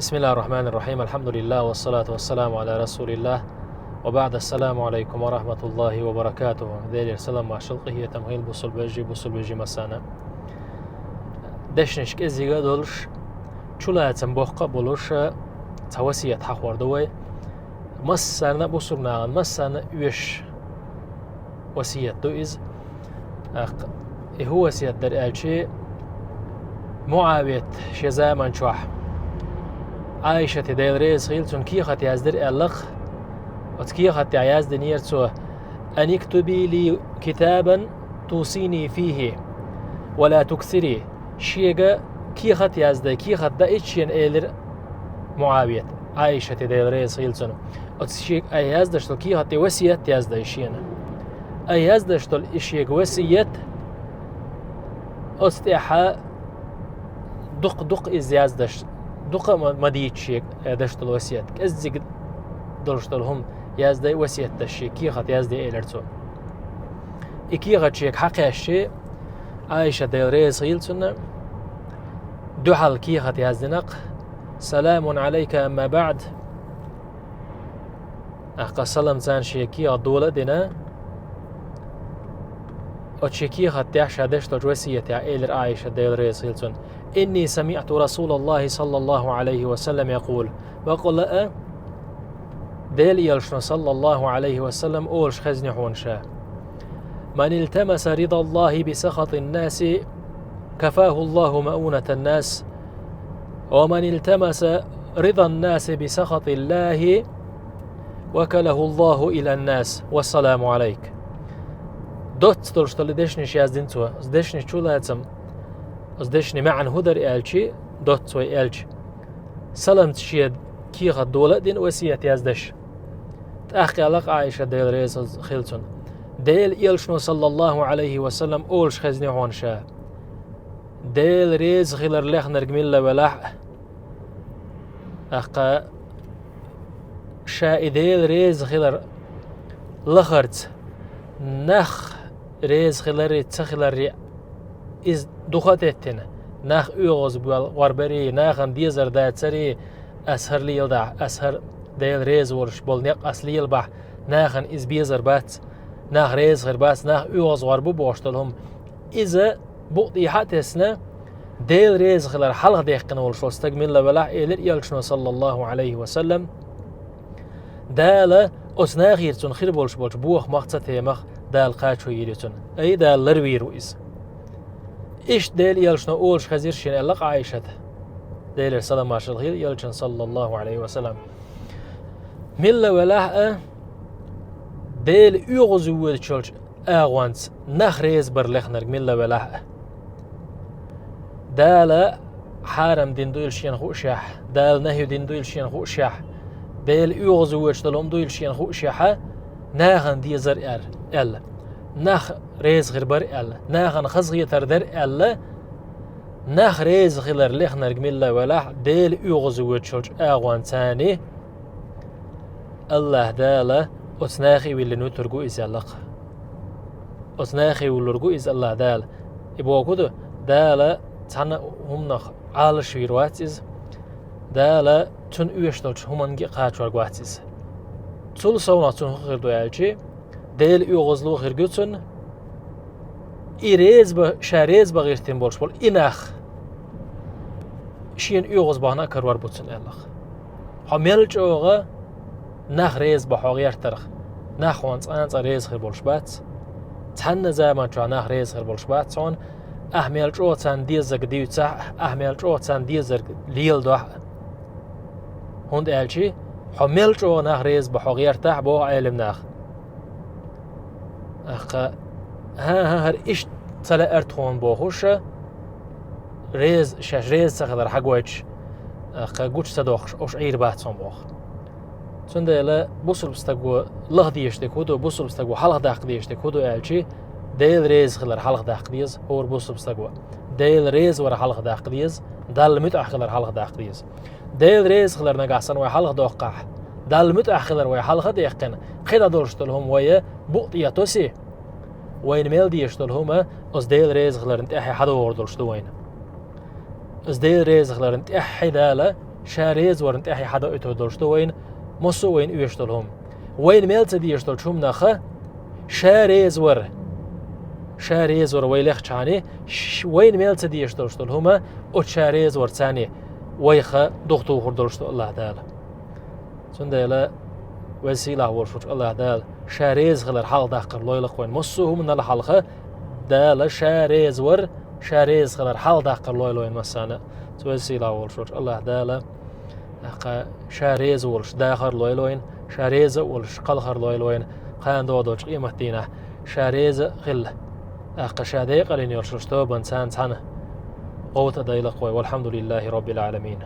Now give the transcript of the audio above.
بسم الله الرحمن الرحيم. الحمد لله والصلاة والسلام على رسول الله وبعد. السلام عليكم ورحمة الله وبركاته. ذيل السلام مع شلقه تمهيل بوصل بيجي مسانا دشنش كزيغا دولش چولا تنبوخ بولوش توسية حخور دوي مسانا بوصرنا مسانا يوش وسية دوئز هو وسية در الشي معاوية شيزا منشوح عائشة ديل ريز خيلتون كي خط يازدر ألخ وتكي خط يازد نيرتو أن اكتبي لي كتابا توصيني فيه ولا تكثري شيغا كي خط يازد كي خط دا إتشين إيلر معاوية عائشة ديل ريز خيلتون وتشيغ أي يازدشتو كي خط وسية يازد إشين أي يازدشتو إشيغ وسية أستيحا دق إز يازدشت دقة ما ديتشيك دشت الوسيات كأزج دلشتلهم يازدي وسيات تشي كي خط يازدي إلرتو إكي خطشيك حقي الشيء عائشة ديل ريز غيلتنا دحل كي خط يازدنق سلام عليك أما بعد أحقا سلام زان شيكي الدولة دينا وتشيكي خط يحشى دشت وسيات إلر عائشة ديل ريز غيلتن إني سمعت رسول الله صلى الله عليه وسلم يقول وقل ديل يلشن صلى الله عليه وسلم أولش خزني حونشا من التمس رضا الله بسخط الناس كفاه الله مؤونة الناس ومن التمس رضا الناس بسخط الله وكله الله إلى الناس والسلام عليك دوت دلشتل دشنش يازدنتوا دشنش شولاتم أصدقني معن هدر إلشي دوت سوي إلش سلام تشيد كي خد دولة دين وسية يازدش تأخي لق عائشة ديل ريز خيلتون ديل إلشنو صلى الله عليه وسلم أولش خزني هونشا ديل ريز خيلر لخ نرقميلا ولح أخا شا ديل ريز خيلر لخرت نخ ريز خيلر تخيلر إز دخاتتنا ناخ أوغز بالغربري ناخن ديزر داتسري أسهر ليل دا أسهر ديل ريز ورش بولنيق أسليل بح ناخن إز بيزر بات ناخ ريز غير بات ناخ أوغز غربو بوشتلهم إذا بقضي حاتسنا ديل ريز خلال حلق ديقنا ورشو استقمل لولاح إلر يلشنو صلى الله عليه وسلم دالا أسناغيرتون خير بولش بوخ مقصة مخ دال قاتشو يريتون أي دال لرويرو إز إيش ديل يلشنا أولش خزير شين ألق عائشة ديل السلام ماشل غير يلشن صلى الله عليه وسلم ملا ولاح ديل يغزو ودشلش أغوانس نخريز برلخنر ملا ولاح دال حارم دين دويل شين خوشيح دال نهي دين دويل شين خوشيح ديل يغزو ودشلهم دويل شين خوشيح ناغن ديزر أل نخ ريز غير بر أل ناخن خزغي تردر أل نخ ريز غير لخنر جميلة ولا ديل يغزو وتشوج أغوان تاني الله داله أتناخي واللي نترجو إزالق أتناخي والرجو إز الله دال يبغى كده داله تنا هم نخ على شويرواتيز داله تون يشتوج هم نجي قاتشور قواتيز تول صونا تون غير دوالشي ديل يغزلو غير جوتن إيريز شاريز بغيرتين بولش بول إناخ شين يغز بهنا كروار بوتن ألخ حملج أوغا ناخ ريز بحوغير ترخ ناخ وانس أنس ريز غير بولش بات تحن زمان شو ناخ ريز غير بولش بات صون أحملج أو تان ديزك ديو تاح أحملج أو تان ديزك ليل دوح هند ألشي حملج أو ناخ ريز بحوغير تاح بو علم ناخ أخا ها هر إيش تلا أرتون بوخوشة ريز شاش ريز سخدر حقوش أخا قوش تدوخش أوش عير باتون بوخ تونده لا بوصل بستقو لغ ديشتك هدو بوصل بستقو حلق داق ديشتك هدو ألشي ديل ريز خلر حلق داق ديز هور بوصل بستقو ديل ريز ورا حلق داق ديز دال متأخ خلر حلق داق ديز ديل ريز خلر نقاسن وي حلق دوقع دال متأخ خلر وي حلق ديقن قيدا دولشتلهم ويا بوطية توسي وين ميل ديشتلهم أز ديل ريز خلر انت أحي حدو وردولشتو وين أز ديل ريز خلر انت أحي دالة شاريز ورنت أحي حدا إتودلشتو وين مصو وين يشتلهم وين ميلت دي يشتلشهم نخ شاريز ور ويلخ شاني وين ميلت دي يشتلشتلهما أو شاريز ور ثاني ويخ دختو خردلشتو الله تعالى سندلا وسيلة ورشوش الله تعالى شاريز خلر حال داقر لويلخ وين مصو من الحلقة دال شاريز خلر حال داقر لوين مسانا وسيلة ورشوش الله تعالى شاريز ورش داخر لوين شاريز ورش قلخر لوين خان دودوش قيمة دينا شاريز خل شادي قلين يرشوش تو بنسان سنة قوت دايلق والحمد لله رب العالمين.